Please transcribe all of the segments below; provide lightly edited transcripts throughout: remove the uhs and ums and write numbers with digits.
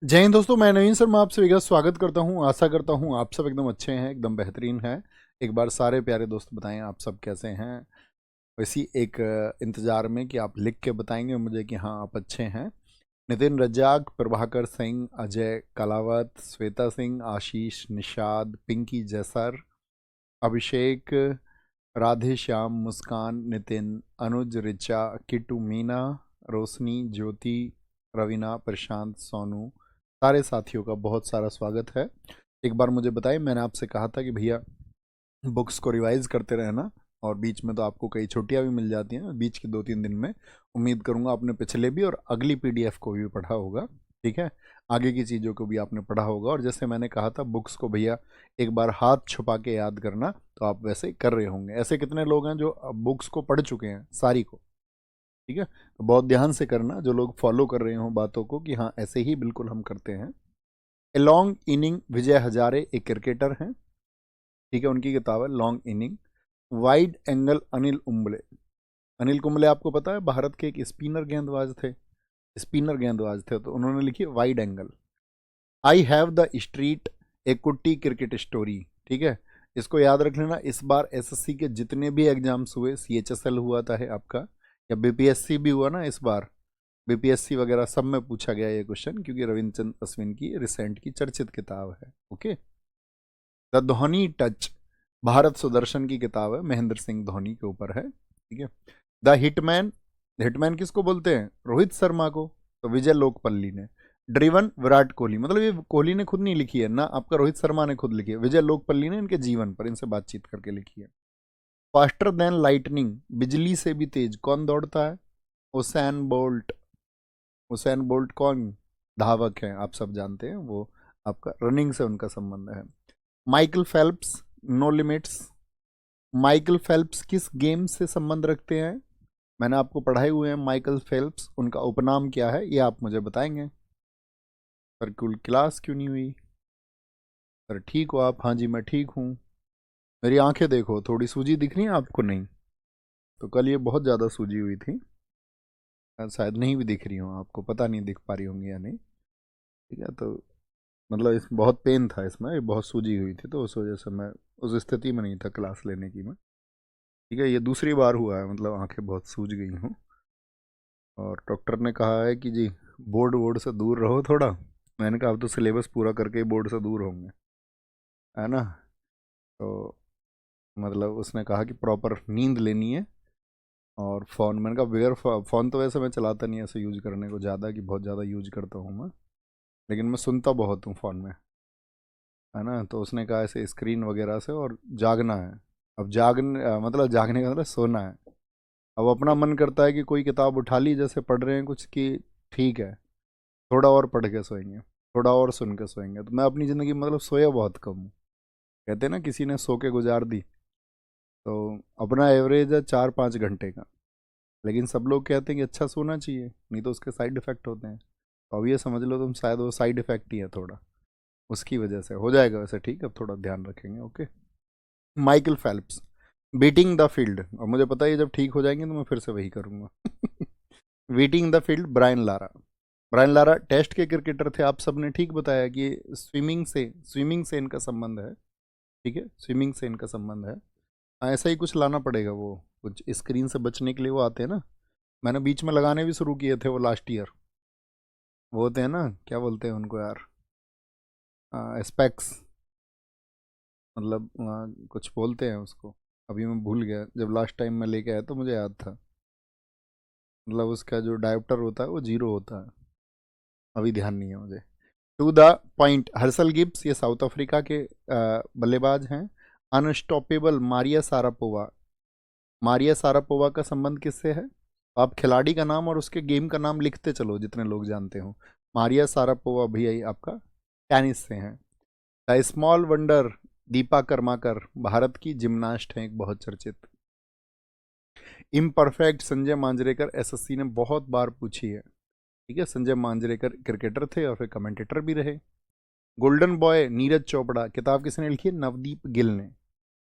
जय हिंद दोस्तों, मैं नवीन शर्मा आपसे विगत स्वागत करता हूं। आशा करता हूं आप सब एकदम अच्छे हैं, एकदम बेहतरीन हैं। एक बार सारे प्यारे दोस्त बताएं आप सब कैसे हैं। वैसी एक इंतज़ार में कि आप लिख के बताएंगे मुझे कि हाँ आप अच्छे हैं। नितिन रज्जाक, प्रभाकर सिंह, अजय कलावत, श्वेता सिंह, आशीष, निषाद, पिंकी जैसर, अभिषेक, राधे श्याम, मुस्कान, नितिन, अनुज, रिचा, किट्टू, मीना, रोशनी, ज्योति, रवीना, प्रशांत, सोनू, सारे साथियों का बहुत सारा स्वागत है। एक बार मुझे बताइए, मैंने आपसे कहा था कि भैया बुक्स को रिवाइज करते रहना, और बीच में तो आपको कई छुट्टियां भी मिल जाती हैं। बीच के 2-3 दिन में उम्मीद करूंगा आपने पिछले भी और अगली पीडीएफ को भी पढ़ा होगा। ठीक है, आगे की चीज़ों को भी आपने पढ़ा होगा। और जैसे मैंने कहा था बुक्स को भैया एक बार हाथ छुपा के याद करना, तो आप वैसे कर रहे होंगे। ऐसे कितने लोग हैं जो बुक्स को पढ़ चुके हैं सारी को? ठीक है, तो बहुत ध्यान से करना जो लोग फॉलो कर रहे हो बातों को, कि हाँ ऐसे ही बिल्कुल हम करते हैं। A long inning, Vijay Hazare एक क्रिकेटर हैं। ठीक है, उनकी किताब है long inning. Wide angle, Anil Kumble. Anil Kumble आपको पता है भारत के एक स्पिनर गेंदबाज थे। स्पिनर गेंदबाज थे, तो उन्होंने लिखी wide angle. I have the street, a Kutti cricket story. ठीक है, इसको याद रख लेना। इस बार एसएससी के जितने भी एग्जाम्स हुए, सीएचएसएल हुआ था है आपका, या बीपीएससी भी हुआ ना इस बार, बीपीएससी वगैरह सब में पूछा गया ये क्वेश्चन, क्योंकि रविंद्र अश्विन की रिसेंट की चर्चित किताब है। Okay, the Dhoni touch, Bharat Sudarshan की किताब है, महेंद्र सिंह धोनी के ऊपर है। ठीक है, द हिटमैन, हिटमैन किसको बोलते हैं? रोहित शर्मा को, तो विजय लोकपल्ली ने। ड्रिवन, विराट कोहली, मतलब ये कोहली ने खुद नहीं लिखी है ना, आपका रोहित शर्मा ने खुद लिखी है। विजय लोकपल्ली ने इनके जीवन पर, इनसे बातचीत करके लिखी है। फास्टर देन लाइटनिंग, बिजली से भी तेज कौन दौड़ता है? Usain bolt. उसैन बोल्ट कौन? धावक हैं, आप सब जानते हैं वो, आपका रनिंग से उनका संबंध है। Michael Phelps, no limits. Michael Phelps किस गेम से संबंध रखते हैं? मैंने आपको पढ़ाए हुए हैं माइकल फेल्प्स, उनका उपनाम क्या है ये आप मुझे बताएंगे। सर कुल क्लास क्यों नहीं हुई? सर ठीक हो आप? हाँ जी मैं ठीक हूँ। मेरी आंखें देखो, थोड़ी सूजी दिख रही है आपको? नहीं, तो कल ये बहुत ज़्यादा सूजी हुई थी। शायद नहीं भी दिख रही हूँ आपको, पता नहीं दिख पा रही होंगी या नहीं। ठीक है, तो मतलब इस बहुत पेन था इसमें, ये बहुत सूजी हुई थी, तो उस वजह से मैं उस स्थिति में नहीं था क्लास लेने की मैं। ठीक है, ये दूसरी बार हुआ है, मतलब आंखें बहुत सूज गई हूँ। और डॉक्टर ने कहा है कि जी बोर्ड वोर्ड से दूर रहो थोड़ा। मैंने कहा अब तो सिलेबस पूरा करके ही बोर्ड से दूर होंगे, है ना। तो मतलब उसने कहा कि प्रॉपर नींद लेनी है। और फ़ोन, मैंने कहा बगैर फ़ोन तो वैसे मैं चलाता नहीं ऐसे यूज करने को ज़्यादा, कि बहुत ज़्यादा यूज करता हूँ मैं, लेकिन मैं सुनता बहुत हूँ फ़ोन में, है ना। तो उसने कहा ऐसे स्क्रीन वगैरह से, और जागना है। अब मतलब जागने का मतलब सोना है। अब अपना मन करता है कि कोई किताब उठा ली, जैसे पढ़ रहे हैं कुछ, कि ठीक है थोड़ा और पढ़ के सोएंगे, थोड़ा और सुन के सोएंगे। तो मैं अपनी ज़िंदगी में मतलब सोया बहुत कम हूँ। कहते हैं ना किसी ने सो के गुजार दी, तो अपना एवरेज है 4-5 घंटे का। लेकिन सब लोग कहते हैं कि अच्छा सोना चाहिए, नहीं तो उसके साइड इफ़ेक्ट होते हैं। तो अब ये समझ लो तुम, शायद वो साइड इफ़ेक्ट ही है थोड़ा, उसकी वजह से हो जाएगा वैसे। ठीक है, अब थोड़ा ध्यान रखेंगे। Okay, Michael Phelps, beating the field. और मुझे पता है ये जब ठीक हो जाएंगे तो मैं फिर से वही करूँगा। Beating the field, Brian Lara. Brian Lara test के क्रिकेटर थे, आप सब ने ठीक बताया कि स्विमिंग से इनका संबंध है। ठीक है, स्विमिंग से इनका संबंध है। ऐसा ही कुछ लाना पड़ेगा, वो कुछ स्क्रीन से बचने के लिए वो आते हैं ना। मैंने बीच में लगाने भी शुरू किए थे वो लास्ट ईयर। वो होते हैं ना, क्या बोलते हैं उनको यार, स्पेक्स, मतलब कुछ बोलते हैं उसको। अभी मैं भूल गया, जब लास्ट टाइम मैं लेके आया तो मुझे याद था। मतलब उसका जो डायोप्टर होता है वो 0 होता है, अभी ध्यान नहीं है मुझे। टू द पॉइंट, हर्सल गिब्स, ये साउथ अफ्रीका के बल्लेबाज हैं। Unstoppable, Maria Sharapova. Maria Sharapova का संबंध किससे है? आप खिलाड़ी का नाम और उसके गेम का नाम लिखते चलो जितने लोग जानते हो। मारिया सारापोवा भैया आपका टेनिस से हैं। The small wonder, Deepa Karmakar, Bharat की जिम्नास्ट हैं, एक बहुत चर्चित। इम्परफेक्ट, संजय मांजरेकर, एसएससी ने बहुत बार पूछी है। ठीक है, संजय मांजरेकर क्रिकेटर थे और फिर कमेंटेटर भी रहे। गोल्डन बॉय, नीरज चोपड़ा, किताब किसने लिखी है? नवदीप गिल ने।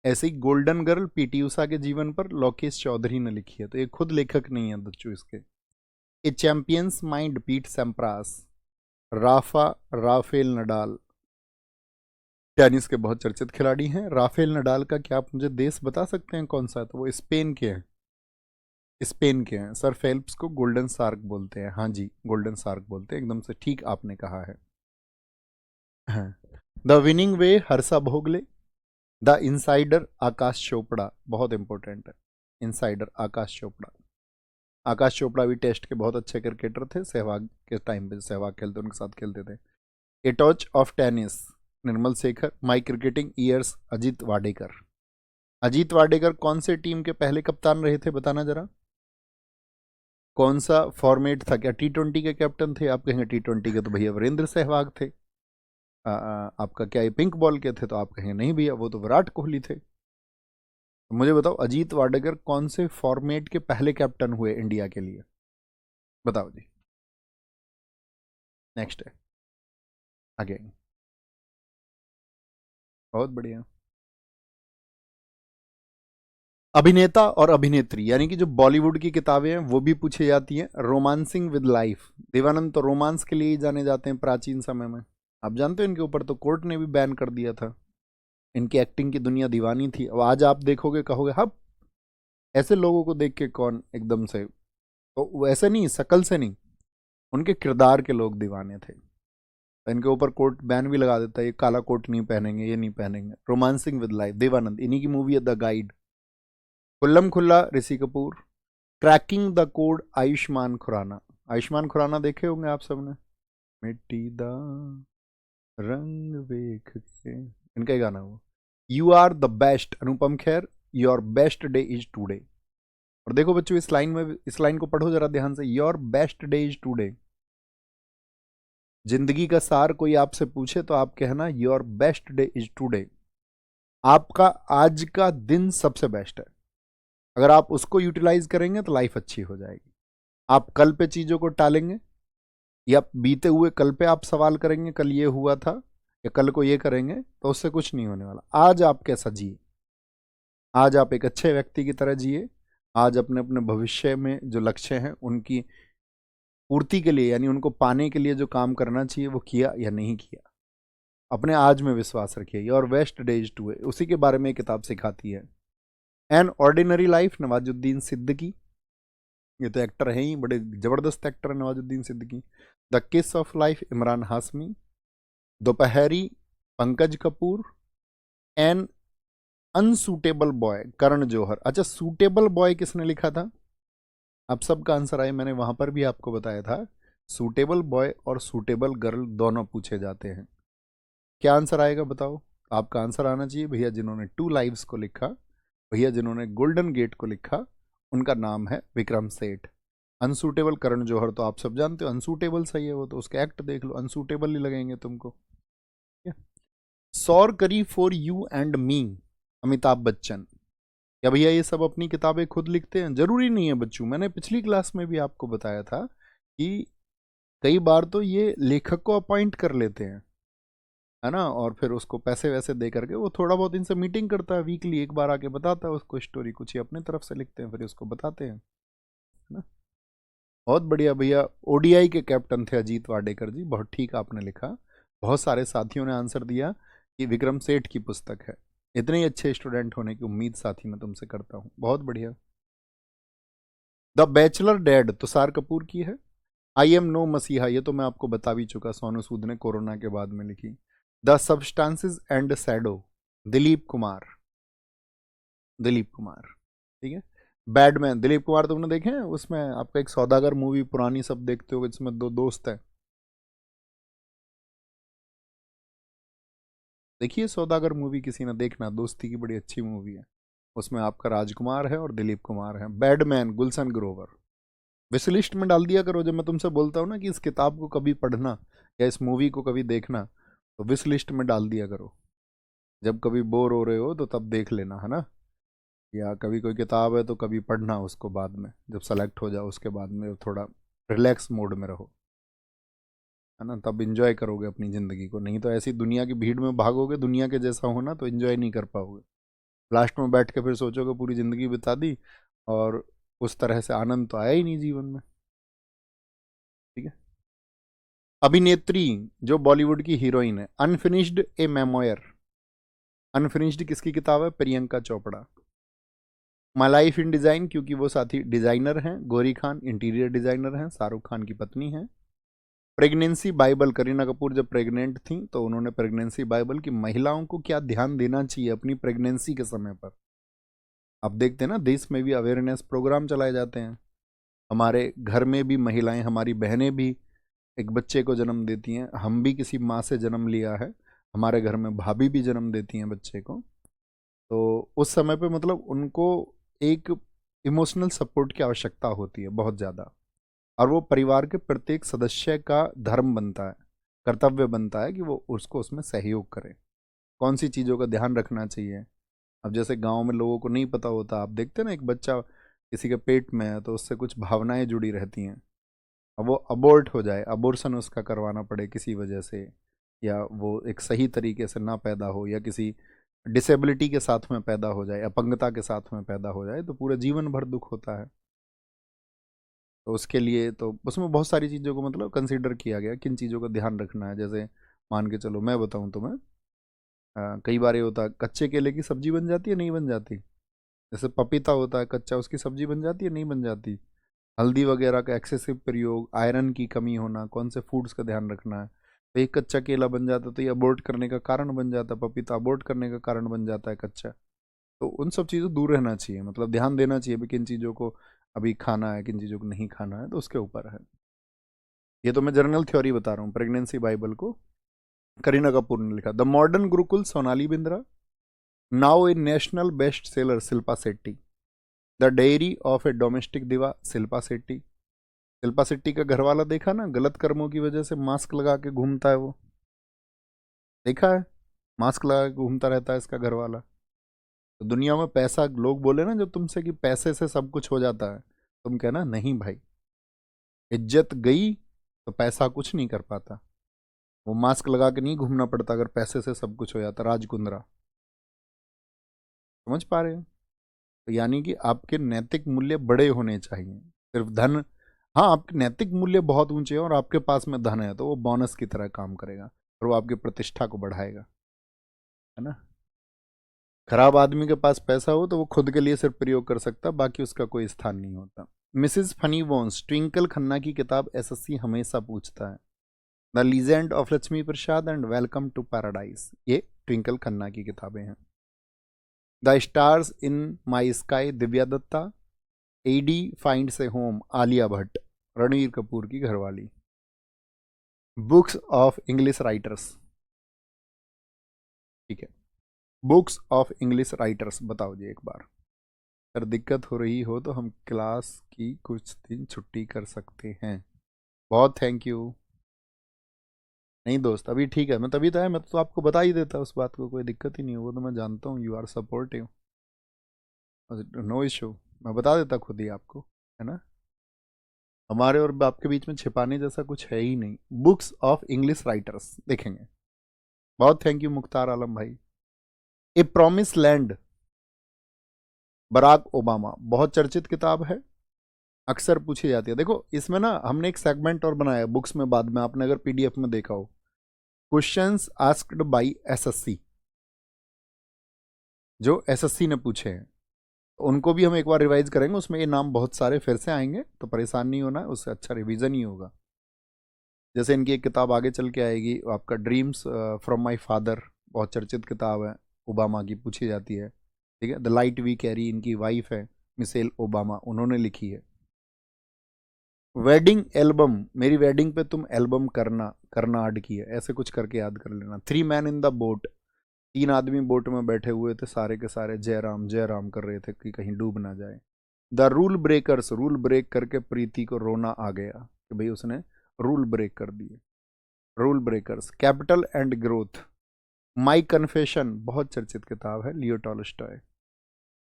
ऐसे ही गोल्डन गर्ल, पीटी उषा के जीवन पर लोकेश चौधरी ने लिखी है, तो ये खुद लेखक नहीं है बच्चों इसके। A champion's mind, Pete Sampras. Rafael Nadal tennis के बहुत चर्चित खिलाड़ी हैं। राफेल नडाल का क्या आप मुझे देश बता सकते हैं कौन सा है? तो वो स्पेन के हैं। स्पेन के हैं। सर फेल्प्स को गोल्डन शार्क बोलते हैं। हाँ जी, गोल्डन शार्क बोलते हैं, एकदम से ठीक आपने कहा है। The winning way Harsha Bhogle. The insider Aakash Chopra, बहुत इंपॉर्टेंट है। इनसाइडर आकाश चोपड़ा। आकाश चोपड़ा भी टेस्ट के बहुत अच्छे क्रिकेटर थे। सहवाग के टाइम पे सहवाग खेलते उनके साथ खेलते थे। A touch of tennis Nirmal Shekar. My cricketing years Ajit Wadekar. Ajit Wadekar कौन से टीम के पहले कप्तान रहे थे, बताना जरा। कौन सा फॉर्मेट था? क्या T20 के कैप्टन थे? आप कहेंगे T20 के तो भैया वीरेंद्र सहवाग थे। आपका क्या ये पिंक बॉल के थे? तो आप कहेंगे नहीं भैया, वो तो विराट कोहली थे। तो मुझे बताओ, अजीत वाडेकर कौन से फॉर्मेट के पहले कैप्टन हुए इंडिया के लिए? बताओ जी। नेक्स्ट है आगे। बहुत बढ़िया। अभिनेता और अभिनेत्री, यानी कि जो बॉलीवुड की किताबें हैं वो भी पूछी जाती हैं। रोमांसिंग विद लाइफ, देवानंद तो रोमांस के लिए ही जाने जाते हैं प्राचीन समय में। आप जानते हो इनके ऊपर तो कोर्ट ने भी बैन कर दिया था। इनकी एक्टिंग की दुनिया दीवानी थी। अब आज आप देखोगे कहोगे हाँ, ऐसे लोगों को देख के कौन एकदम से, तो वैसे नहीं, शकल से नहीं, उनके किरदार के लोग दीवाने थे। तो इनके ऊपर कोर्ट बैन भी लगा देता है, ये काला कोट नहीं पहनेंगे, ये नहीं पहनेंगे। रोमांसिंग विद लाइफ, देवानंद, इन्हीं की मूवी है the guide. Khullam Khulla Rishi Kapoor. Cracking the code Ayushmann Khurrana. Ayushmann Khurrana देखे होंगे आप सबने। मिट्टी दा रंग वेख के, इनका ही गाना वो। You are the best Anupam Kher. Your best day is today. और देखो बच्चों, इस लाइन में, इस लाइन को पढ़ो जरा ध्यान से। Your best day is today. जिंदगी का सार कोई आपसे पूछे तो आप कहना your best day is today. आपका आज का दिन सबसे बेस्ट है। अगर आप उसको यूटिलाइज करेंगे तो लाइफ अच्छी हो जाएगी। आप कल पे चीजों को टालेंगे या बीते हुए कल पे आप सवाल करेंगे, कल ये हुआ था या कल को ये करेंगे, तो उससे कुछ नहीं होने वाला। आज आप कैसा जिए, आज आप एक अच्छे व्यक्ति की तरह जिए। आज अपने अपने भविष्य में जो लक्ष्य हैं उनकी पूर्ति के लिए, यानी उनको पाने के लिए जो काम करना चाहिए वो किया या नहीं किया। अपने आज में विश्वास रखिए। योर बेस्ट डेज टू है, उसी के बारे में किताब सिखाती है। An ordinary life Nawazuddin Siddiqui. ये तो एक्टर है ही, बड़े जबरदस्त एक्टर है Nawazuddin Siddiqui. The kiss of life Emraan Hashmi. Dopahri Pankaj Kapur. An unsuitable boy Karan Johar. अच्छा, सूटेबल बॉय किसने लिखा था? आप सबका आंसर आए, मैंने वहां पर भी आपको बताया था। सूटेबल बॉय और सूटेबल गर्ल दोनों पूछे जाते हैं। क्या आंसर आएगा बताओ? आपका आंसर आना चाहिए भैया जिन्होंने टू लाइव्स को लिखा, भैया जिन्होंने गोल्डन गेट को लिखा, उनका नाम है विक्रम सेठ। अनसूटेबल करण जौहर तो आप सब जानते हो, अनसूटेबल सही है वो तो, उसके एक्ट देख लो, अनसूटेबल ही लगेंगे तुमको। सौर करी for you and me Amitabh Bachchan. क्या भैया ये सब अपनी किताबें खुद लिखते हैं? जरूरी नहीं है बच्चों, मैंने पिछली क्लास में भी आपको बताया था कि कई बार तो ये लेखक को अपॉइंट कर लेते हैं, है ना, और फिर उसको पैसे वैसे दे करके वो थोड़ा बहुत इनसे मीटिंग करता है, वीकली एक बार आके बताता है उसको स्टोरी, कुछ ही अपने तरफ से लिखते हैं फिर उसको बताते हैं, है ना। बहुत बढ़िया भैया। ओडीआई के कैप्टन थे अजीत वाडेकर जी, बहुत ठीक आपने लिखा। बहुत सारे साथियों ने आंसर दिया कि विक्रम सेठ की पुस्तक है। इतने ही अच्छे स्टूडेंट होने की उम्मीद साथी मैं तुमसे करता हूँ, बहुत बढ़िया। The bachelor dead Tushar Kapoor की है। आई एम नो मसीहा, ये तो मैं आपको बता भी चुका, सोनू सूद ने कोरोना के बाद में लिखी। The substances and shadow Dilip Kumar. Dilip Kumar, ठीक है। बैडमैन दिलीप कुमार तुमने देखे हैं? उसमें आपका एक सौदागर मूवी पुरानी सब देखते हो, जिसमें दो दोस्त हैं। देखिए सौदागर मूवी किसी ने, देखना, दोस्ती की बड़ी अच्छी मूवी है। उसमें आपका राजकुमार है और दिलीप कुमार है। Badman Gulshan Grover. Wish list में डाल दिया करो, जब मैं तुमसे बोलता हूँ ना कि इस किताब को कभी पढ़ना या इस मूवी को कभी देखना, तो विश लिस्ट में डाल दिया करो। जब कभी बोर हो रहे हो तो तब देख लेना, है ना। या कभी कोई किताब है तो कभी पढ़ना उसको बाद में, जब सेलेक्ट हो जाओ उसके बाद में थोड़ा रिलैक्स मोड में रहो, है ना, तब इंजॉय करोगे अपनी ज़िंदगी को। नहीं तो ऐसी दुनिया की भीड़ में भागोगे, दुनिया के जैसा होना, तो इंजॉय नहीं कर पाओगे। लास्ट में बैठ के फिर सोचोगे पूरी ज़िंदगी बिता दी और उस तरह से आनंद तो आया ही नहीं जीवन में। ठीक है। अभिनेत्री जो बॉलीवुड की हीरोइन है। अनफिनिश्ड ए मेमोयर। अनफिनिश्ड किसकी किताब है? Priyanka Chopra. My life in design, क्योंकि वो साथी डिजाइनर हैं। गौरी खान इंटीरियर डिजाइनर हैं, शाहरुख खान की पत्नी हैं। प्रेगनेंसी बाइबल, करीना कपूर जब प्रेग्नेंट थी तो उन्होंने प्रेगनेंसी बाइबल की महिलाओं को क्या ध्यान देना चाहिए अपनी प्रेगनेंसी के समय पर। आप देखते हैं ना, देश में भी अवेयरनेस प्रोग्राम चलाए जाते हैं। हमारे घर में भी महिलाएं, हमारी बहनें भी एक बच्चे को जन्म देती हैं। हम भी किसी माँ से जन्म लिया है, हमारे घर में भाभी भी जन्म देती हैं बच्चे को। तो उस समय पे मतलब उनको एक इमोशनल सपोर्ट की आवश्यकता होती है बहुत ज़्यादा, और वो परिवार के प्रत्येक सदस्य का धर्म बनता है, कर्तव्य बनता है कि वो उसको उसमें सहयोग करे। कौन सी चीज़ों का ध्यान रखना चाहिए। अब जैसे गांव में लोगों को नहीं पता होता, आप देखते हैं ना, एक बच्चा किसी के पेट में है तो उससे कुछ भावनाएं जुड़ी रहती हैं। अब वो अबोर्ट हो जाए, अबोर्शन उसका करवाना पड़े किसी वजह से, या वो एक सही तरीके से ना पैदा हो, या किसी डिसेबिलिटी के साथ में पैदा हो जाए, अपंगता के साथ में पैदा हो जाए, तो पूरे जीवन भर दुख होता है। तो उसके लिए तो उसमें बहुत सारी चीज़ों को मतलब कंसीडर किया गया, किन चीज़ों का ध्यान रखना है। जैसे मान के चलो, मैं बताऊं तुम्हें, कई बार ये होता है कच्चे केले की सब्जी बन जाती है, नहीं बन जाती। जैसे पपीता होता है कच्चा, उसकी सब्जी बन जाती है, नहीं बन जाती। हल्दी वगैरह का एक्सेसिव प्रयोग, आयरन की कमी होना, कौन से फूड्स का ध्यान रखना है। तो एक कच्चा केला बन जाता है तो ये अबॉर्ट करने का कारण बन जाता है, पपीता अबॉर्ट करने का कारण बन जाता है कच्चा। तो उन सब चीज़ों दूर रहना चाहिए, मतलब ध्यान देना चाहिए भी किन चीज़ों को अभी खाना है, किन चीज़ों को नहीं खाना है, तो उसके ऊपर है। ये तो मैं जनरल थ्योरी बता रहा हूँ। प्रेगनेंसी बाइबल को करीना कपूर ने लिखा। The modern Gurukul Sonali Bindra. Now A national best seller Shilpa Shetty. The dairy of A domestic दिवा शिल्पा शेट्टी। शिल्पा शेट्टी का घरवाला देखा ना, गलत कर्मों की वजह से मास्क लगा के घूमता है वो, देखा है? मास्क लगा के घूमता रहता है इसका घरवाला। तो दुनिया में पैसा, लोग बोले ना जब तुमसे कि पैसे से सब कुछ हो जाता है, तुम कहना नहीं भाई, इज्जत गई तो पैसा कुछ नहीं कर पाता। वो मास्क लगा के नहीं घूमना पड़ता अगर पैसे से सब कुछ हो जाता। राजकुंद्रा, समझ पा रहे हो? तो यानी कि आपके नैतिक मूल्य बड़े होने चाहिए, सिर्फ धन। हाँ, आपके नैतिक मूल्य बहुत ऊंचे हैं और आपके पास में धन है तो वो बोनस की तरह काम करेगा और वो आपकी प्रतिष्ठा को बढ़ाएगा, है ना। खराब आदमी के पास पैसा हो तो वो खुद के लिए सिर्फ प्रयोग कर सकता, बाकी उसका कोई स्थान नहीं होता। Mrs funnybones, Twinkle Khanna की किताब एसएससी हमेशा पूछता है। The legend of Lakshmi Prasad and welcome to paradise, ये ट्विंकल खन्ना की किताबें हैं। The stars in my sky, Divya Dutta. Eddie finds a home, Alia Bhatt, Ranbir Kapoor की घरवाली। बुक्स ऑफ इंग्लिश राइटर्स, ठीक है, बुक्स ऑफ इंग्लिश राइटर्स बताओ जी एक बार। अगर दिक्कत हो रही हो तो हम क्लास की कुछ दिन छुट्टी कर सकते हैं। बहुत थैंक यू। नहीं दोस्त, अभी ठीक है, मैं तभी तो है, मैं तो आपको बता ही देता उस बात को, कोई दिक्कत ही नहीं हो, वो तो मैं जानता हूँ, you are supportive, no issue. मैं बता देता खुद ही आपको, है ना। हमारे और आपके बीच में छिपाने जैसा कुछ है ही नहीं। बुक्स ऑफ इंग्लिश राइटर्स देखेंगे। बहुत थैंक यू मुख्तार आलम भाई। A promise land, Barack Obama, बहुत चर्चित किताब है, अक्सर पूछी जाती है। देखो इसमें ना हमने एक सेगमेंट और बनाया बुक्स में, बाद में आपने अगर पीडीएफ में देखा हो, क्वेश्चंस आस्क्ड बाय एसएससी, जो एसएससी ने पूछे हैं, तो उनको भी हम एक बार रिवाइज करेंगे। उसमें ये नाम बहुत सारे फिर से आएंगे तो परेशान नहीं होना है, उससे अच्छा रिवीजन ही होगा। जैसे इनकी एक किताब आगे चल के आएगी आपका, ड्रीम्स फ्रॉम माय फादर, बहुत चर्चित किताब है, ओबामा की पूछी जाती है, ठीक है। द लाइट वी कैरी, इनकी वाइफ है मिसेल ओबामा, उन्होंने लिखी है। वेडिंग एल्बम, मेरी वेडिंग पे तुम एल्बम करना, करना ऐड की है, ऐसे कुछ करके याद कर लेना। Three man in the boat, तीन आदमी बोट में बैठे हुए थे, सारे के सारे जय राम कर रहे थे कि कहीं डूब ना जाए। The rule breakers, rule break करके प्रीति को रोना आ गया कि भाई उसने रूल ब्रेक कर दिए। Rule breakers. Capital and growth, my confession, बहुत चर्चित किताब है, लियो टॉलस्टॉय।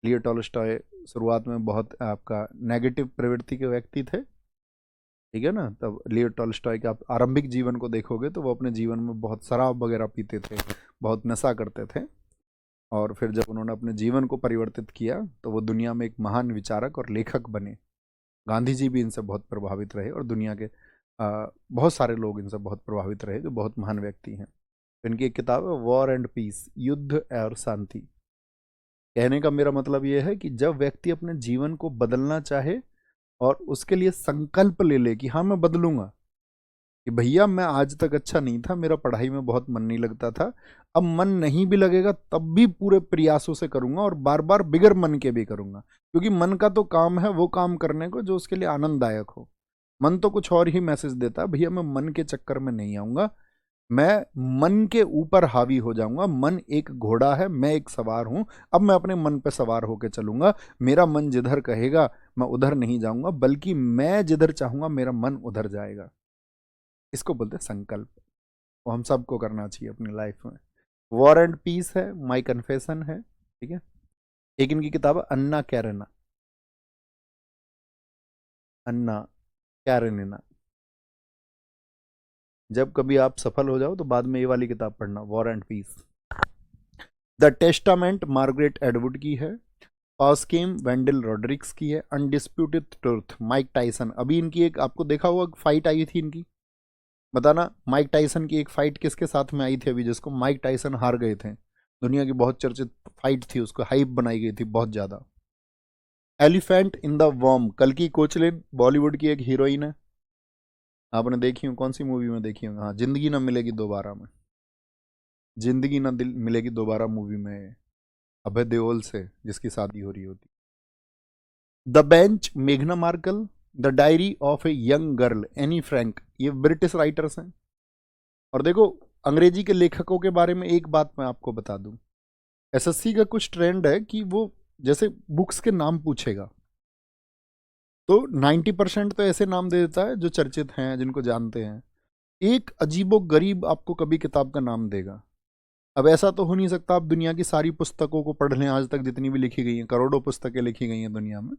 लियो टॉलस्टॉय शुरुआत में बहुत आपका नेगेटिव प्रवृत्ति के व्यक्ति थे, ठीक है ना। तब लियो टॉलस्टॉय के आप आरंभिक जीवन को देखोगे तो वो अपने जीवन में बहुत शराब वगैरह पीते थे, बहुत नशा करते थे, और फिर जब उन्होंने अपने जीवन को परिवर्तित किया तो वो दुनिया में एक महान विचारक और लेखक बने। गांधी जी भी इनसे बहुत प्रभावित रहे और दुनिया के बहुत सारे लोग इनसे बहुत प्रभावित रहे जो बहुत महान व्यक्ति हैं। तो इनकी एक किताब है वॉर एंड पीस, युद्ध और शांति। कहने का मेरा मतलब ये है कि जब व्यक्ति अपने जीवन को बदलना चाहे और उसके लिए संकल्प ले ले कि हाँ मैं बदलूंगा, कि भैया मैं आज तक अच्छा नहीं था, मेरा पढ़ाई में बहुत मन नहीं लगता था, अब मन नहीं भी लगेगा तब भी पूरे प्रयासों से करूंगा और बार बार बिगर मन के भी करूंगा, क्योंकि मन का तो काम है वो काम करने को जो उसके लिए आनंददायक हो। मन तो कुछ और ही मैसेज देता है, भैया मैं मन के चक्कर में नहीं आऊंगा, मैं मन के ऊपर हावी हो जाऊंगा। मन एक घोड़ा है, मैं एक सवार हूं, अब मैं अपने मन पे सवार होकर चलूंगा। मेरा मन जिधर कहेगा मैं उधर नहीं जाऊंगा, बल्कि मैं जिधर चाहूंगा मेरा मन उधर जाएगा। इसको बोलते हैं संकल्प। वो हम सबको करना चाहिए अपनी लाइफ में। वॉर एंड पीस है, माई कन्फेशन है, ठीक है। एक इनकी किताब है अन्ना कैरेना, अन्ना कैरेनिना। जब कभी आप सफल हो जाओ तो बाद में ये वाली किताब पढ़ना, war and peace. The testament Margaret Atwood की है। ऑस्किम वेंडल रॉड्रिक्स की है। Undisputed truth Mike Tyson. अभी इनकी एक आपको देखा हुआ फाइट आई थी इनकी, बताना माइक टाइसन की एक फाइट किसके साथ में आई थी अभी, जिसको माइक टाइसन हार गए थे। दुनिया की बहुत चर्चित फाइट थी, उसको हाइप बनाई गई थी बहुत ज्यादा। एलिफेंट इन द वॉर्म, कल्कि कोचलिन बॉलीवुड की एक हीरोइन है, आपने देखी हो, कौन सी मूवी में देखी हो? हाँ, जिंदगी ना मिलेगी दोबारा में, जिंदगी ना दिल मिलेगी दोबारा मूवी में अभय देओल से जिसकी शादी हो रही होती। द बेंच मेघना Markle. The diary of a young girl Anne Frank, ये ब्रिटिश राइटर्स हैं। और देखो अंग्रेजी के लेखकों के बारे में एक बात मैं आपको बता दूं, एसएससी का कुछ ट्रेंड है कि वो जैसे बुक्स के नाम पूछेगा तो 90% तो ऐसे नाम दे देता है जो चर्चित हैं, जिनको जानते हैं। एक अजीबो गरीब आपको कभी किताब का नाम देगा। अब ऐसा तो हो नहीं सकता आप दुनिया की सारी पुस्तकों को पढ़ लें, आज तक जितनी भी लिखी गई हैं, करोड़ों पुस्तकें लिखी गई हैं दुनिया में,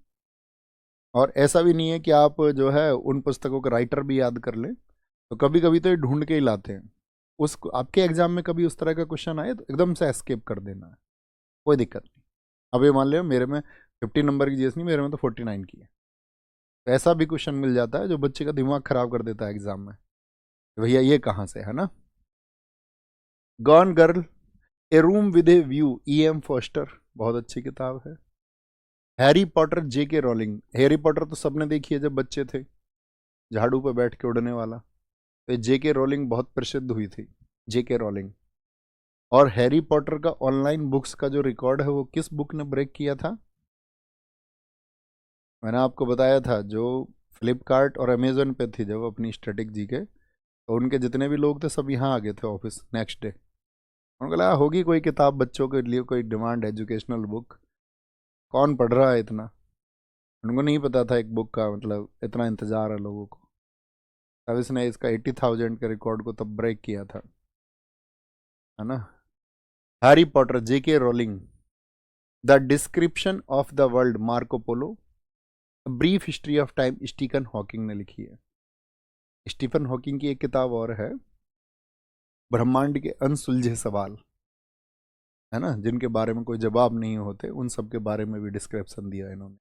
और ऐसा भी नहीं है कि आप जो है उन पुस्तकों के राइटर भी याद कर लें। तो कभी कभी तो ये ढूंढ के ही लाते हैं। उस आपके एग्जाम में कभी उस तरह का क्वेश्चन आए तो एकदम से एस्केप कर देना है, कोई दिक्कत नहीं। अब ये मान लियो मेरे में 50 नंबर की जीएस नहीं, मेरे में तो 49 की है। तो ऐसा भी क्वेश्चन मिल जाता है जो बच्चे का दिमाग खराब कर देता है एग्जाम में, तो भैया ये कहाँ से है ना। Gone girl, a room with a view, E.M. Forster, बहुत अच्छी किताब है। Harry Potter J.K. Rowling. Harry Potter तो सबने देखी है जब बच्चे थे, झाड़ू पे बैठ के उड़ने वाला। तो J.K. रोलिंग बहुत प्रसिद्ध हुई थी, J.K. रोलिंग। और हैरी पॉटर का ऑनलाइन बुक्स का जो रिकॉर्ड है वो किस बुक ने ब्रेक किया था? मैंने आपको बताया था, जो फ्लिपकार्ट और अमेजोन पे थी जब अपनी स्ट्रेटेजी के, तो उनके जितने भी लोग थे सब यहाँ आ गए थे ऑफिस नेक्स्ट डे। उनको लगा होगी कोई किताब बच्चों के लिए, कोई डिमांड एजुकेशनल बुक, कौन पढ़ रहा है इतना। उनको नहीं पता था एक बुक का मतलब इतना इंतजार है लोगों को। तब इसने इसका 80,000 के रिकॉर्ड को तब ब्रेक किया था, है ना। Harry Potter J.K. Rowling. The description of the world Marco Polo. Brief history of time Stephen Hawking ने लिखी है। स्टीफन हॉकिंग की एक किताब और है, ब्रह्मांड के अनसुलझे सवाल, है ना, जिनके बारे में कोई जवाब नहीं होते, उन सब के बारे में भी डिस्क्रिप्शन दिया है इन्होंने।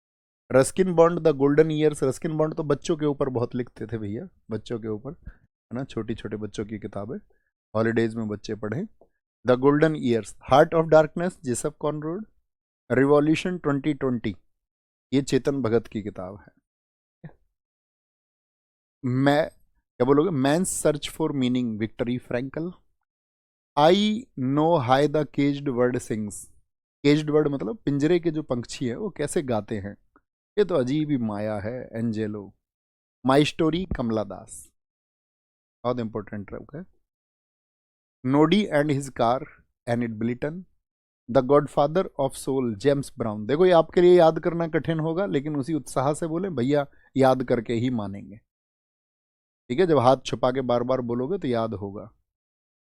Ruskin bond the golden years. Ruskin bond तो बच्चों के ऊपर बहुत लिखते थे भैया, बच्चों के ऊपर, है ना, छोटी छोटे बच्चों की किताबें, हॉलीडेज में बच्चे पढ़ें। The golden years. Heart of darkness Joseph Conrad. Revolution 2020, ये चेतन भगत की किताब है। मैं क्या बोलोगे, man's search for meaning Viktor Frankl. I know why the caged bird sings. Caged bird मतलब पिंजरे के जो पंछी है वो कैसे गाते हैं, ये तो अजीब ही माया है, एंजेलो। माई स्टोरी कमला दास, बहुत इंपॉर्टेंट है। Noddy and his car Enid Blyton. The godfather of soul James Brown. देखो ये आपके लिए याद करना कठिन होगा, लेकिन उसी उत्साह से बोले भैया याद करके ही मानेंगे, ठीक है। जब हाथ छुपा के बार बार बोलोगे तो याद होगा।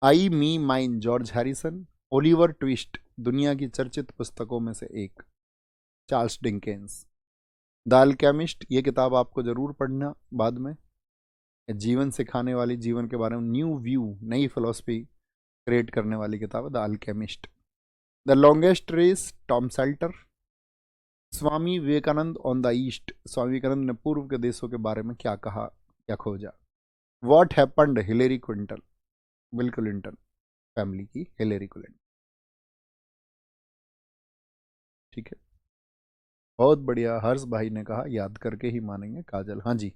I me mine George Harrison. Oliver Twist, दुनिया की चर्चित पुस्तकों में से एक, चार्ल्स डिकेंस। द अल्केमिस्ट, ये किताब आपको जरूर पढ़ना बाद में, जीवन सिखाने वाली, जीवन के बारे में न्यू व्यू, नई फिलॉसफी क्रिएट करने वाली किताब है the alchemist. The longest race Tom Selter. Swami Vivekananda on the east, Swami Vivekananda ने पूर्व के देशों के बारे में क्या कहा, क्या खोजा। What happened Hillary Clinton, bill Clinton family की हिलेरी क्लिंटन। ठीक है, बहुत बढ़िया। हर्ष भाई ने कहा याद करके ही मानेंगे, काजल। हाँ जी,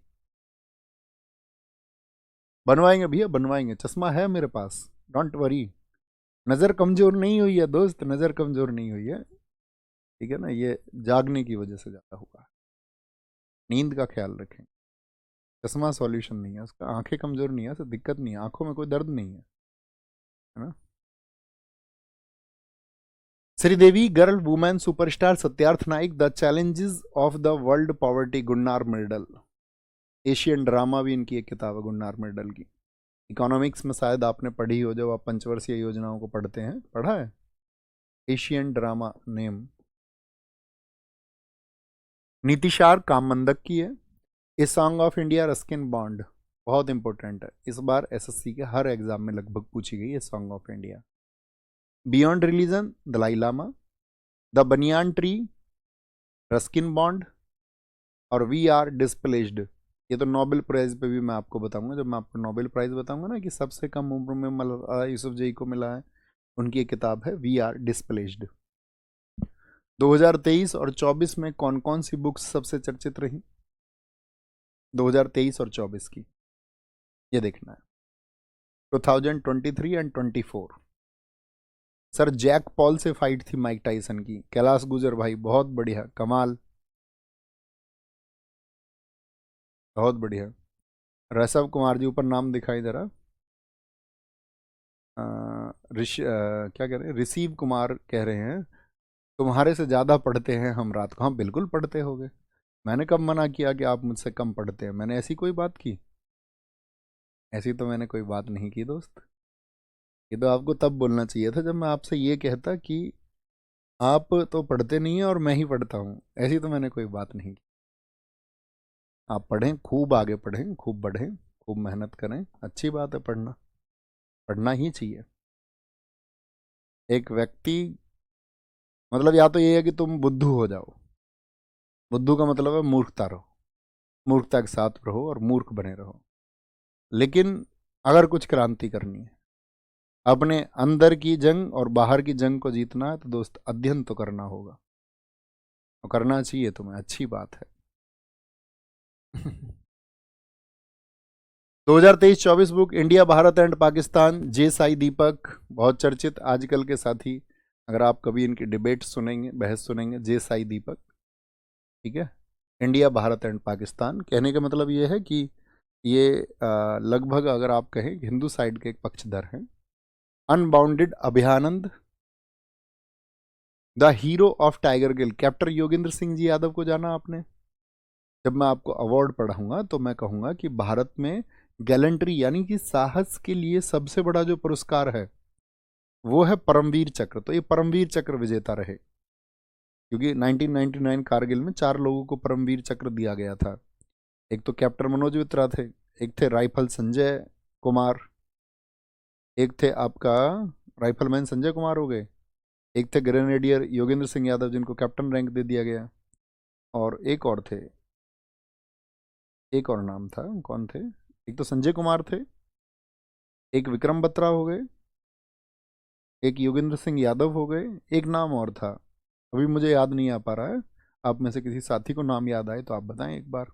बनवाएंगे भैया, बनवाएंगे, चश्मा है मेरे पास, डोंट वरी। नज़र कमज़ोर नहीं हुई है दोस्त, नज़र कमज़ोर नहीं हुई है। ठीक है ना, ये जागने की वजह से ज़्यादा हुआ है। नींद का ख्याल रखें। चश्मा सॉल्यूशन नहीं है उसका, आंखें कमज़ोर नहीं है, उससे दिक्कत नहीं है, आंखों में कोई दर्द नहीं है ना। Sridevi girl women superstar Satyarth Naik, the challenges of the world poverty, Gunnar Myrdal. Asian drama भी इनकी एक किताब है गुन्नार मिर्डल की। इकोनॉमिक्स में शायद आपने पढ़ी हो, जब आप पंचवर्षीय योजनाओं को पढ़ते हैं, पढ़ा है। एशियन ड्रामा नेम। नीतिशार काममंदक की है। A song of India Ruskin Bond, बहुत इंपॉर्टेंट है, इस बार एसएससी के हर एग्जाम में लगभग पूछी गई है song of India. Beyond religion Dalai Lama, the banyan tree Ruskin Bond, और वी आर डिस्प्लेस्ड। ये तो नोबेल प्राइज पे भी मैं आपको बताऊंगा, जब मैं आपको नोबेल प्राइज बताऊंगा ना कि सबसे कम उम्र में मलाला यूसुफजई को मिला है, उनकी एक किताब है वी आर डिस्प्लेस्ड। 2023 और 24 में कौन कौन सी बुक्स सबसे चर्चित रही, 2023 और 24 की, ये देखना है। 2023 एंड 24 सर जैक पॉल से फाइट थी माइक टाइसन की। कैलाश गुजर भाई बहुत बढ़िया, कमाल, बहुत बढ़िया। ऋषभ कुमार जी ऊपर नाम दिखाई दे रहा, क्या कह रहे हैं, रिसीव कुमार कह रहे हैं तुम्हारे से ज़्यादा पढ़ते हैं हम रात को। हाँ बिल्कुल पढ़ते होगे, मैंने कब मना किया कि आप मुझसे कम पढ़ते हैं, मैंने ऐसी कोई बात की, ऐसी तो मैंने कोई बात नहीं की दोस्त। ये तो आपको तब बोलना चाहिए था जब मैं आपसे ये कहता कि आप तो पढ़ते नहीं हैं और मैं ही पढ़ता हूँ, ऐसी तो मैंने कोई बात नहीं की। आप पढ़ें, खूब आगे पढ़ें, खूब बढ़ें, खूब मेहनत करें, अच्छी बात है पढ़ना, पढ़ना ही चाहिए। एक व्यक्ति, मतलब या तो ये है कि तुम बुद्धू हो जाओ, बुद्धू का मतलब है मूर्खता रहो, मूर्खता के साथ रहो और मूर्ख बने रहो। लेकिन अगर कुछ क्रांति करनी है, अपने अंदर की जंग और बाहर की जंग को जीतना है, तो दोस्त अध्ययन तो करना होगा, और करना चाहिए तुम्हें, अच्छी बात है। 2023-24 book India Bharat and Pakistan, J Sai Deepak, बहुत चर्चित आजकल के साथी, अगर आप कभी इनकी डिबेट सुनेंगे, बहस सुनेंगे, जे साई दीपक। ठीक है, इंडिया भारत एंड पाकिस्तान कहने का मतलब ये है कि ये लगभग अगर आप कहें हिंदू साइड के एक पक्षधर हैं। Unbounded Abhayanand, the hero of Tiger Hill, captain Yogendra Singh ji Yadav को जाना आपने। जब मैं आपको अवार्ड पढ़ाऊंगा तो मैं कहूंगा कि भारत में गैलेंट्री यानी कि साहस के लिए सबसे बड़ा जो पुरस्कार है वो है परमवीर चक्र, तो ये परमवीर चक्र विजेता रहे, क्योंकि 1999 कारगिल में 4 लोगों को परमवीर चक्र दिया गया था। एक तो कैप्टन मनोज मित्रा थे, एक थे राइफल संजय कुमार, एक थे आपका राइफलमैन संजय कुमार हो गए, एक थे ग्रेनेडियर योगेंद्र सिंह यादव जिनको कैप्टन रैंक दे दिया गया, और एक और थे, एक और नाम था, कौन थे, एक तो संजय कुमार थे, एक विक्रम बत्रा हो गए, एक योगेंद्र सिंह यादव हो गए, एक नाम और था, अभी मुझे याद नहीं आ पा रहा है। आप में से किसी साथी को नाम याद आए तो आप बताएं एक बार।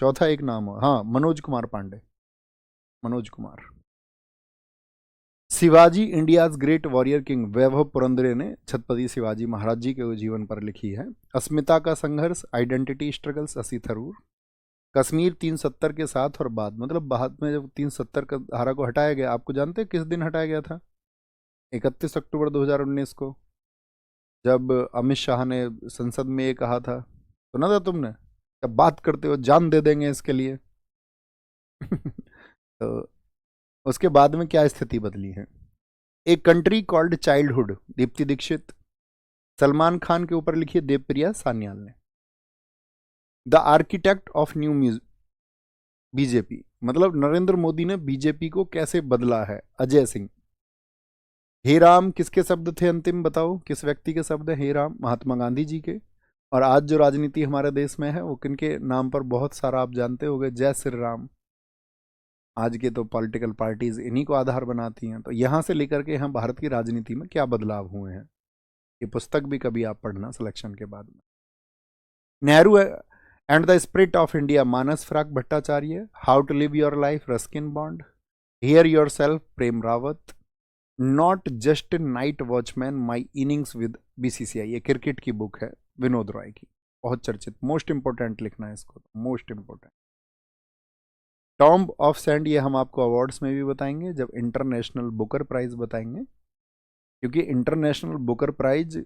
चौथा एक नाम हो, हाँ Manoj Kumar Pandey, Manoj Kumar. Shivaji India's great warrior king, Vaibhav Purandare ने छत्रपति शिवाजी महाराज जी के जीवन पर लिखी है। अस्मिता का संघर्ष, आइडेंटिटी स्ट्रगल्स, शशि थरूर। कश्मीर 370 के साथ और बाद, मतलब बाद में जब 370 का धारा को हटाया गया, आपको जानते हैं किस दिन हटाया गया था? 31 अक्टूबर 2019 को, जब अमित शाह ने संसद में ये कहा था, सुना था तुमने, जब बात करते हो जान दे देंगे इसके लिए। तो उसके बाद में क्या स्थिति बदली है? एक country called childhood, Deepti Dikshit. Salman Khan के ऊपर लिखी है देवप्रिया सान्याल ने। The architect of new BJP, मतलब नरेंद्र मोदी ने बीजेपी को कैसे बदला है, अजय सिंह। हे राम किसके शब्द थे अंतिम, बताओ किस व्यक्ति के शब्द है हे राम? महात्मा गांधी जी के। और आज जो राजनीति हमारे देश में है वो किनके नाम पर बहुत सारा आप जानते होंगे, जय श्री राम। आज के तो पॉलिटिकल पार्टीज इन्हीं को आधार बनाती हैं। तो यहाँ से लेकर के यहाँ भारत की राजनीति में क्या बदलाव हुए हैं, ये पुस्तक भी कभी आप पढ़ना सिलेक्शन के बाद में। Nehru and the spirit of India, Manas Firaq Bhattacharya. How to live your life, Ruskin Bond. Hear yourself, Prem Rawat. Not just night watchman, my innings with BCCI, ये क्रिकेट की बुक है विनोद रॉय की, बहुत चर्चित, मोस्ट इंपोर्टेंट लिखना है इसको, most important. Tomb of sand, ये हम आपको अवार्ड्स में भी बताएंगे जब इंटरनेशनल बुकर प्राइज बताएंगे, क्योंकि इंटरनेशनल बुकर प्राइज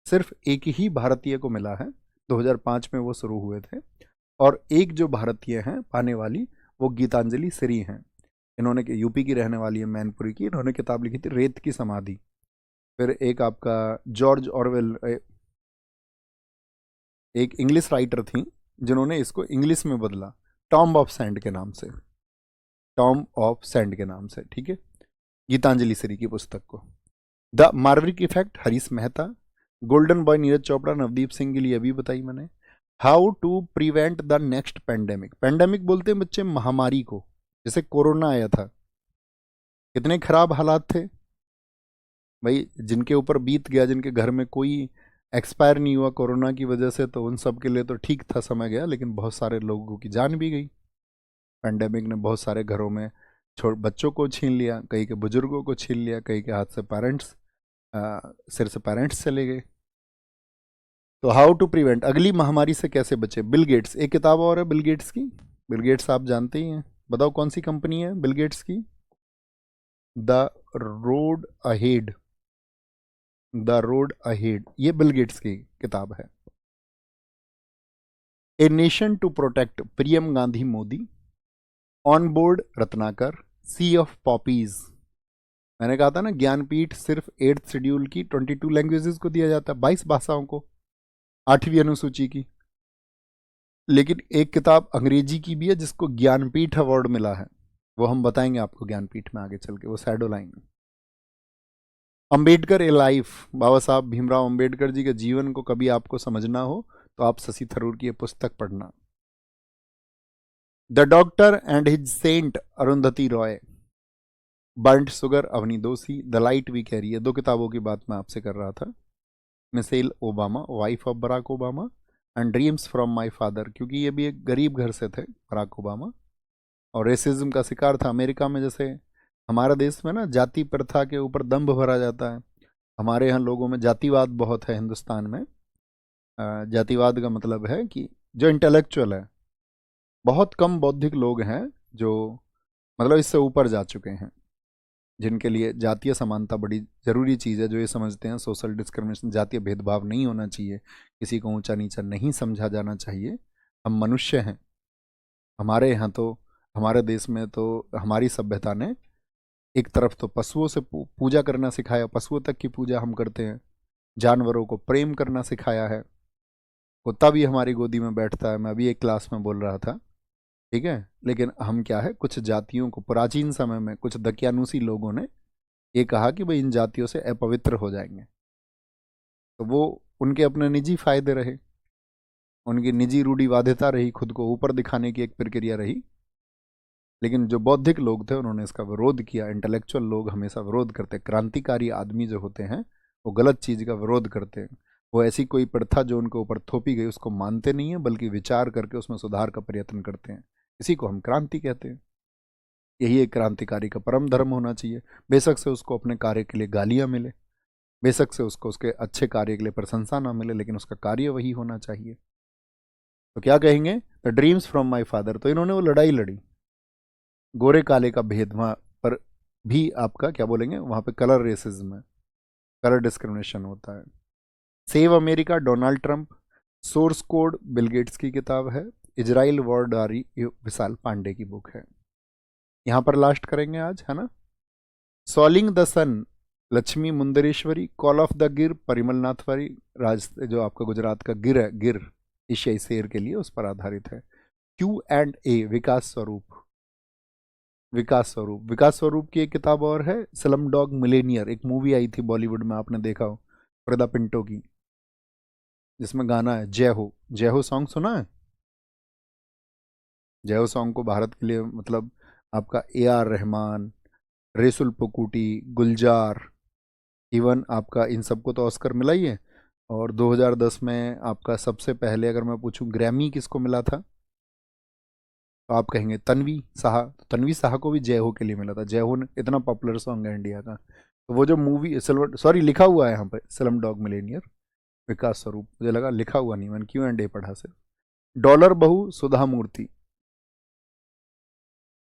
सिर्फ एक ही भारतीय को मिला है, 2005 में वो शुरू हुए थे, और एक जो भारतीय हैं पाने वाली वो गीतांजलि श्री हैं। इन्होंने यूपी की रहने वाली है, मैनपुरी की, इन्होंने किताब लिखी थी रेत की समाधि। फिर एक आपका जॉर्ज ऑरवेल, एक इंग्लिश राइटर थी जिन्होंने इसको इंग्लिश में बदला टॉम्ब ऑफ सैंड के नाम से, टॉम्ब ऑफ सैंड के नाम से, ठीक है, गीतांजलि श्री की पुस्तक को। The maverick effect, Harish Mehta. Golden boy, Neeraj Chopra, Navdeep Singh के लिए अभी बताई मैंने। How to prevent the next pandemic, pandemic बोलते हैं बच्चे महामारी को, जैसे कोरोना आया था, कितने खराब हालात थे भाई, जिनके ऊपर बीत गया, जिनके घर में कोई एक्सपायर नहीं हुआ कोरोना की वजह से, तो उन सब के लिए तो ठीक था, समय गया, लेकिन बहुत सारे लोगों की जान भी गई। पेंडेमिक ने बहुत सारे घरों में बच्चों को छीन लिया, कई के बुजुर्गों को छीन लिया, कई के हाथ से पेरेंट्स, सिर से पेरेंट्स चले गए। तो हाउ टू प्रिवेंट, अगली महामारी से कैसे बचे। बिल गेट्स, एक किताब और है बिल गेट्स की, बिल गेट्स आप जानते ही हैं, बताओ कौन सी कंपनी है बिल गेट्स की। The road ahead, the road ahead, ये बिल गेट्स की किताब है। A nation to protect, Priyam Gandhi Modi. On board Ratnakar, sea of poppies, मैंने कहा था ना ज्ञानपीठ सिर्फ 8th शेड्यूल की 22 लैंग्वेजेस को दिया जाता है, 22 भाषाओं को, 8वीं अनुसूची की। लेकिन एक किताब अंग्रेजी की भी है जिसको ज्ञानपीठ अवार्ड मिला है, वो हम बताएंगे आपको ज्ञानपीठ में आगे चल के, वो shadow line. Ambedkar a life, Baba Saheb Bhimrao Ambedkar ji के जीवन को कभी आपको समझना हो तो आप शशि थरूर की ये पुस्तक पढ़ना। The doctor and his saint, Arundhati Roy. Burnt sugar, Avni Doshi. The light we carry, ये 2 किताबों की बात मैं आपसे कर रहा था। Michelle Obama, wife of Barack Obama. And dreams from my father, क्योंकि ये भी एक गरीब घर से थे बराक ओबामा, और रेसिज्म का शिकार था। अमेरिका में जैसे हमारे देश में ना जाति प्रथा के ऊपर दंभ भरा जाता है, हमारे यहाँ लोगों में जातिवाद बहुत है हिंदुस्तान में। जातिवाद का मतलब है कि जो इंटेलेक्चुअल है, बहुत कम बौद्धिक लोग हैं जो मतलब इससे ऊपर जा चुके हैं, जिनके लिए जातीय समानता बड़ी ज़रूरी चीज़ है, जो ये समझते हैं सोशल डिस्क्रिमिनेशन, जातीय भेदभाव नहीं होना चाहिए, किसी को ऊंचा नीचा नहीं समझा जाना चाहिए, हम मनुष्य हैं। हमारे यहाँ तो, हमारे देश में तो हमारी सभ्यता ने एक तरफ तो पशुओं से पूजा करना सिखाया, पशुओं तक की पूजा हम करते हैं, जानवरों को प्रेम करना सिखाया है, कुत्ता भी हमारी गोदी में बैठता है, मैं अभी एक क्लास में बोल रहा था, ठीक है। लेकिन हम क्या है, कुछ जातियों को प्राचीन समय में कुछ दकियानूसी लोगों ने ये कहा कि भाई इन जातियों से अपवित्र हो जाएंगे, तो वो उनके अपने निजी फायदे रहे, उनकी निजी रूढ़िवादिता रही, खुद को ऊपर दिखाने की एक प्रक्रिया रही। लेकिन जो बौद्धिक लोग थे उन्होंने इसका विरोध किया। इंटेलेक्चुअल लोग हमेशा विरोध करते, क्रांतिकारी आदमी जो होते हैं वो गलत चीज़ का विरोध करते हैं, वो ऐसी कोई प्रथा जो उनके ऊपर थोपी गई उसको मानते नहीं है, बल्कि विचार करके उसमें सुधार का प्रयत्न करते हैं, इसी को हम क्रांति कहते हैं। यही एक क्रांतिकारी का परम धर्म होना चाहिए। बेशक से उसको अपने कार्य के लिए गालियाँ मिले, बेशक से उसको उसके अच्छे कार्य के लिए प्रशंसा ना मिले, लेकिन उसका कार्य वही होना चाहिए। तो क्या कहेंगे, the dreams from my father, तो इन्होंने वो लड़ाई लड़ी, गोरे काले का भेद वहाँ पर भी आपका क्या बोलेंगे, वहाँ पे कलर रेसिज्म है, कलर डिस्क्रिमिनेशन होता है। Save America, Donald Trump. Source code, bill Gates की किताब है। इजराइल वॉरडारी, विशाल पांडे की बुक है। यहाँ पर लास्ट करेंगे आज, है ना। सॉलिंग the sun, Lakshmi Mundreshwari. Call of the Gir, Parimal नाथवारी, राज जो आपका गुजरात का गिर है, गिर एशियाई शेर के लिए, उस पर आधारित है। क्यू एंड ए, विकास स्वरूप, विकास स्वरूप, विकास स्वरूप की एक किताब और है, स्लम डॉग मिलेनियर, एक मूवी आई थी बॉलीवुड में, आपने देखा हो, प्रदा पिंटो की, जिसमें गाना है जय हो। जय हो सॉन्ग सुना है, जय हो सॉन्ग को भारत के लिए मतलब आपका AR रहमान, रेसुल पुकुटी, गुलजार, इवन आपका इन सबको तो ऑस्कर मिला ही है। और 2010 में आपका सबसे पहले अगर मैं पूछूं ग्रैमी किसको मिला था, तो आप कहेंगे तन्वी साहा। तो तन्वी साहा को भी जय हो के लिए मिला था। जय हो ने इतना पॉपुलर सॉन्ग है इंडिया का। तो वो जो मूवी सॉरी लिखा हुआ है यहाँ पे स्लम डॉग मिलेनियर, विकास स्वरूप, मुझे लगा लिखा हुआ नहीं, मैंने Q&A पढ़ा सिर्फ। डॉलर बहू सुधा मूर्ति,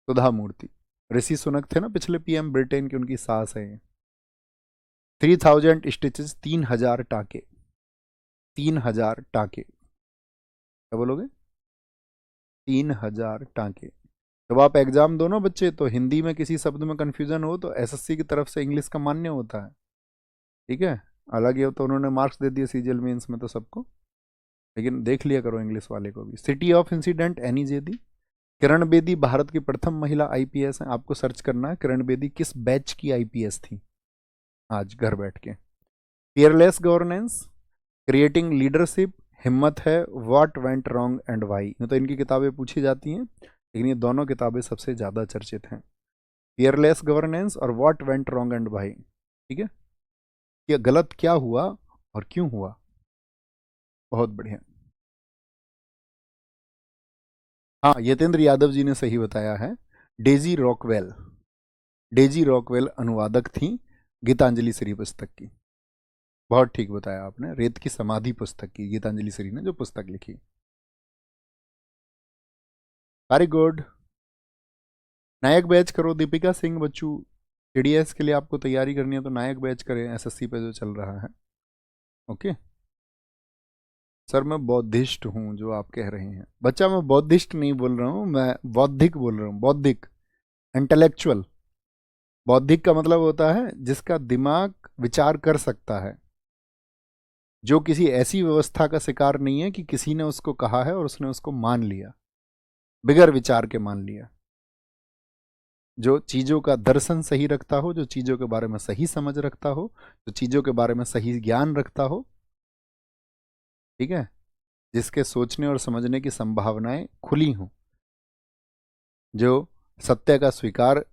सुधा मूर्ति ऋषि सुनक थे ना पिछले PM ब्रिटेन की, उनकी सास है ये। 3000 स्टिचेस, 3000 टाके, 3000 टाके, क्या बोलोगे? 3000 टाके। जब आप एग्जाम दो ना बच्चे, तो हिंदी में किसी शब्द में कंफ्यूजन हो तो SSC की तरफ से इंग्लिश का मान्य होता है, ठीक है। अलग ये तो उन्होंने मार्क्स दे दिए CGL मेंस में तो सबको, लेकिन देख लिया करो इंग्लिश वाले को भी। City of incident Annie Zaidi. Kiran Bedi Bharat की प्रथम महिला IPS है। आपको सर्च करना है किरण बेदी किस बैच की IPS थी आज घर बैठ के। फियरलेस गवर्नेंस, क्रिएटिंग लीडरशिप, हिम्मत है, what went wrong and why. तो इनकी किताबें पूछी जाती हैं, लेकिन ये दोनों किताबें सबसे ज़्यादा चर्चित हैं, फियरलेस गवर्नेंस और what went wrong and why, ठीक है। ये गलत क्या हुआ और क्यों हुआ, बहुत बढ़िया। हाँ, यतेंद्र यादव जी ने सही बताया है। डेजी रॉकवेल, डेजी रॉकवेल अनुवादक थी गीतांजलि श्री पुस्तक की। बहुत ठीक बताया आपने, रेत की समाधि पुस्तक की गीतांजलि श्री ने जो पुस्तक लिखी। Very good. नायक बैच करो, दीपिका सिंह बच्चू। TDS के लिए आपको तैयारी करनी है तो नायक बैच करें, SSC पे जो चल रहा है। ओके सर, मैं बौद्धिस्ट हूँ जो आप कह रहे हैं। बच्चा, मैं बौद्धिस्ट नहीं बोल रहा हूँ, मैं बौद्धिक बोल रहा हूँ। बौद्धिक, इंटेलेक्चुअल। बौद्धिक का मतलब होता है जिसका दिमाग विचार कर सकता है, जो किसी ऐसी व्यवस्था का शिकार नहीं है कि किसी ने उसको कहा है और उसने उसको मान लिया, बिगर विचार के मान लिया। जो चीज़ों का दर्शन सही रखता हो, जो चीज़ों के बारे में सही समझ रखता हो, जो चीज़ों के बारे में सही ज्ञान रखता हो, ठीक है, जिसके सोचने और समझने की संभावनाएं खुली हों, जो सत्य का स्वीकार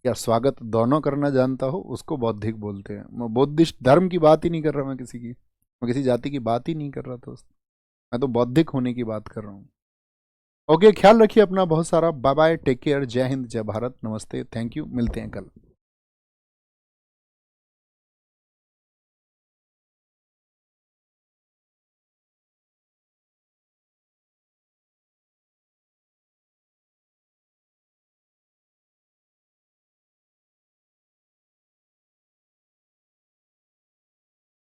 या स्वागत दोनों करना जानता हो, उसको बौद्धिक बोलते हैं। मैं बौद्धिस्ट धर्म की बात ही नहीं कर रहा, मैं किसी जाति की बात ही नहीं कर रहा दोस्त, मैं तो बौद्धिक होने की बात कर रहा हूँ। ओके, ख्याल रखिए अपना बहुत सारा। बाय बाय, टेक केयर, जय हिंद, जय भारत, नमस्ते, थैंक यू, मिलते हैं कल।